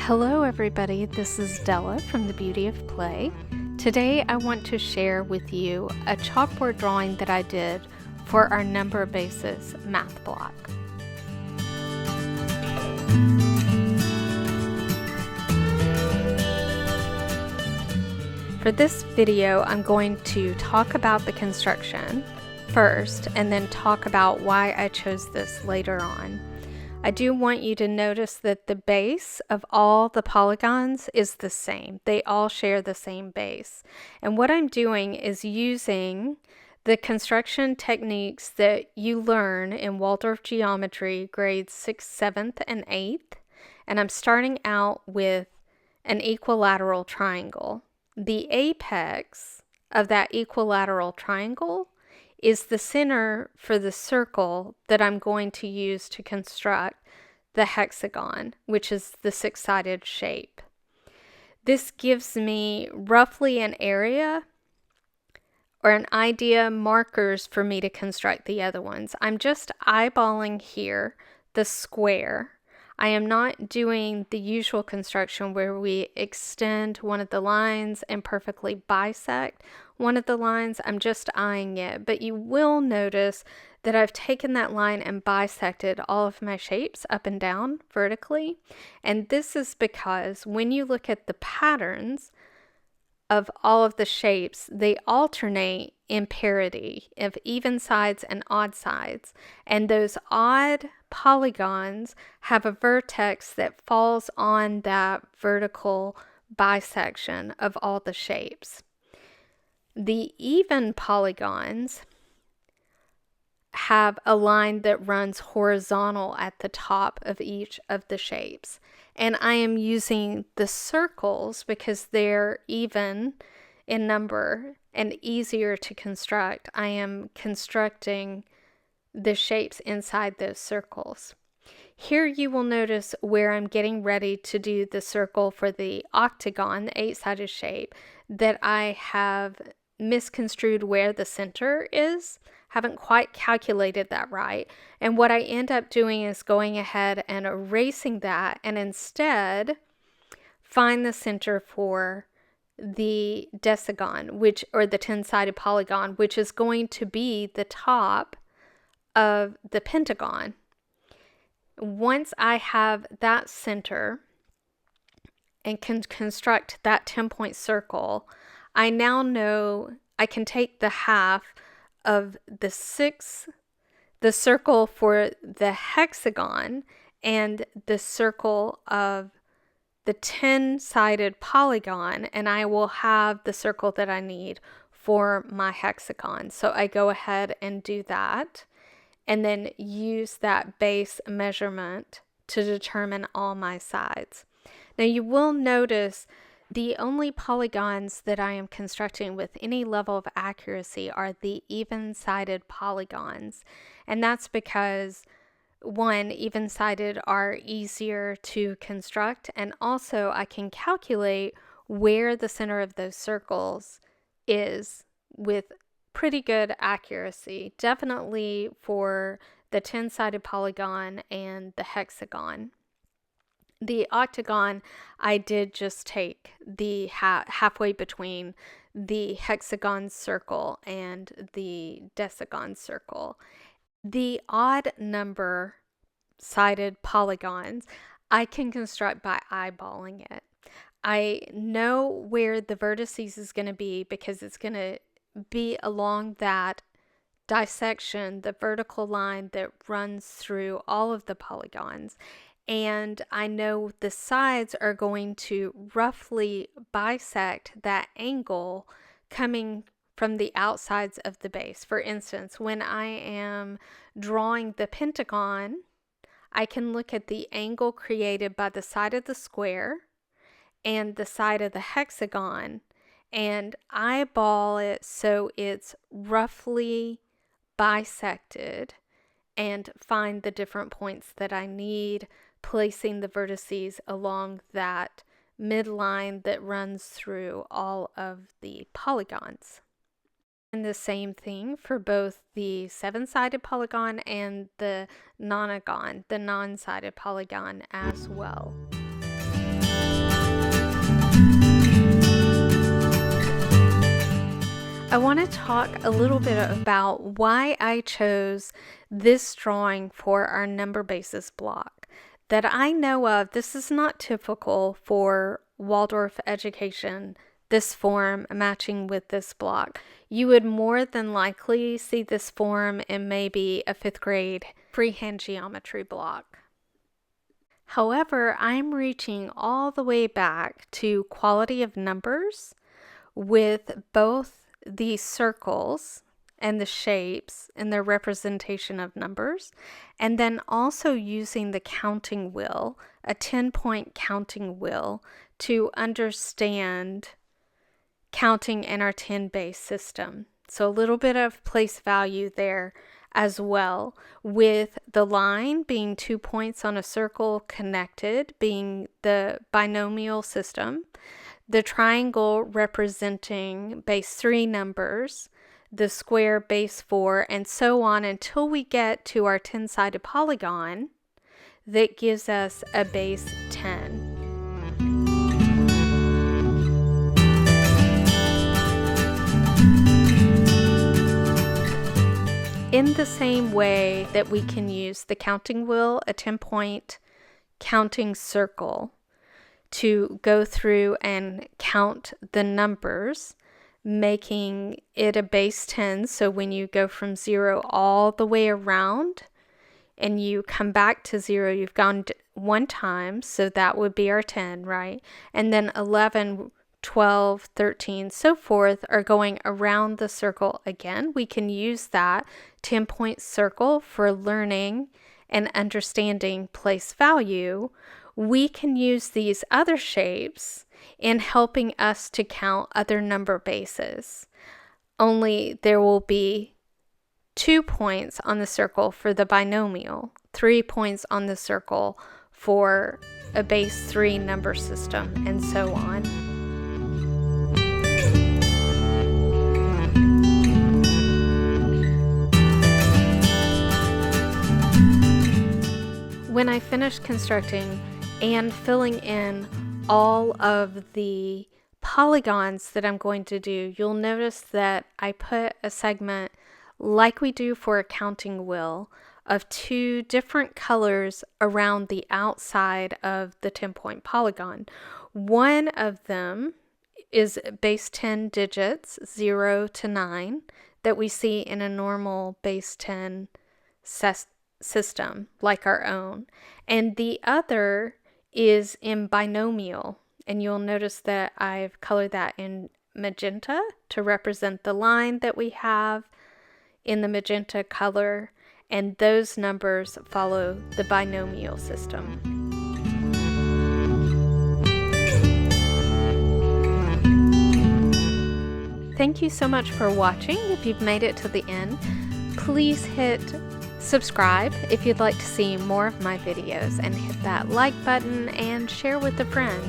Hello everybody, this is Della from The Beauty of Play. Today I want to share with you a chalkboard drawing that I did for our number basis math block. For this video, I'm going to talk about the construction first and then talk about why I chose this later on. I do want you to notice that the base of all the polygons is the same. They all share the same base. And what I'm doing is using the construction techniques that you learn in Waldorf Geometry grades 6th, 7th, and 8th. And I'm starting out with an equilateral triangle. The apex of that equilateral triangle is the center for the circle that I'm going to use to construct the hexagon, which is the six-sided shape. This gives me roughly an area or an idea markers for me to construct the other ones. I'm just eyeballing here the square. I am not doing the usual construction where we extend one of the lines and perfectly bisect one of the lines. I'm just eyeing it, but you will notice that I've taken that line and bisected all of my shapes up and down vertically. And this is because when you look at the patterns of all of the shapes, they alternate in parity of even sides and odd sides. And those odd polygons have a vertex that falls on that vertical bisection of all the shapes. The even polygons have a line that runs horizontal at the top of each of the shapes. And I am using the circles because they're even in number and easier to construct. I am constructing the shapes inside those circles. Here you will notice where I'm getting ready to do the circle for the octagon, the eight-sided shape, that I have misconstrued where the center is. Haven't quite calculated that right. And what I end up doing is going ahead and erasing that and instead find the center for the decigon, or the 10-sided polygon, which is going to be the top of the pentagon. Once I have that center and can construct that 10-point circle, I now know I can take the half of the circle for the hexagon and the circle of the 10-sided polygon, and I will have the circle that I need for my hexagon. So I go ahead and do that and then use that base measurement to determine all my sides. Now you will notice the only polygons that I am constructing with any level of accuracy are the even-sided polygons. And that's because, one, even-sided are easier to construct, and also I can calculate where the center of those circles is with pretty good accuracy, definitely for the 10-sided polygon and the hexagon. The octagon, I did just take the halfway between the hexagon circle and the decigon circle. The odd number sided polygons, I can construct by eyeballing it. I know where the vertices is going to be because it's going to be along that dissection, the vertical line that runs through all of the polygons. And I know the sides are going to roughly bisect that angle coming from the outsides of the base. For instance, when I am drawing the pentagon, I can look at the angle created by the side of the square and the side of the hexagon and eyeball it so it's roughly bisected and find the different points that I need, placing the vertices along that midline that runs through all of the polygons. And the same thing for both the 7-sided polygon and the nonagon, the non-sided polygon as well. I want to talk a little bit about why I chose this drawing for our number basis block. That I know of, this is not typical for Waldorf education, this form matching with this block. You would more than likely see this form in maybe a 5th grade freehand geometry block. However, I'm reaching all the way back to quality of numbers with both the circles and the shapes and their representation of numbers, and then also using the counting wheel, a 10-point counting wheel, to understand counting in our 10-base system. So a little bit of place value there as well, with the line being 2 points on a circle connected, being the binomial system, the triangle representing base 3 numbers, the square base 4, and so on until we get to our 10-sided polygon that gives us a base 10. In the same way that we can use the counting wheel, a 10-point counting circle, to go through and count the numbers, making it a base 10. So when you go from 0 all the way around and you come back to 0, you've gone 1 time, so that would be our 10, right? And then 11, 12, 13, so forth are going around the circle again. We can use that 10-point circle for learning and understanding place value. We can use these other shapes in helping us to count other number bases. Only there will be 2 points on the circle for the binomial, 3 points on the circle for a base 3 number system, and so on. When I finish constructing and filling in all of the polygons that I'm going to do, you'll notice that I put a segment like we do for a counting wheel of 2 different colors around the outside of the 10-point polygon. One of them is base 10 digits, 0 to 9, that we see in a normal base 10 system like our own. And the other is in binomial, and you'll notice that I've colored that in magenta to represent the line that we have in the magenta color, and those numbers follow the binomial system. Thank you so much for watching. If you've made it to the end, please hit subscribe if you'd like to see more of my videos, and hit that like button and share with a friend.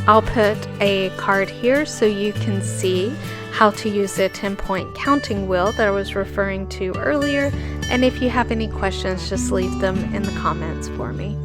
I'll put a card here so you can see how to use the 10-point counting wheel that I was referring to earlier, and if you have any questions, just leave them in the comments for me.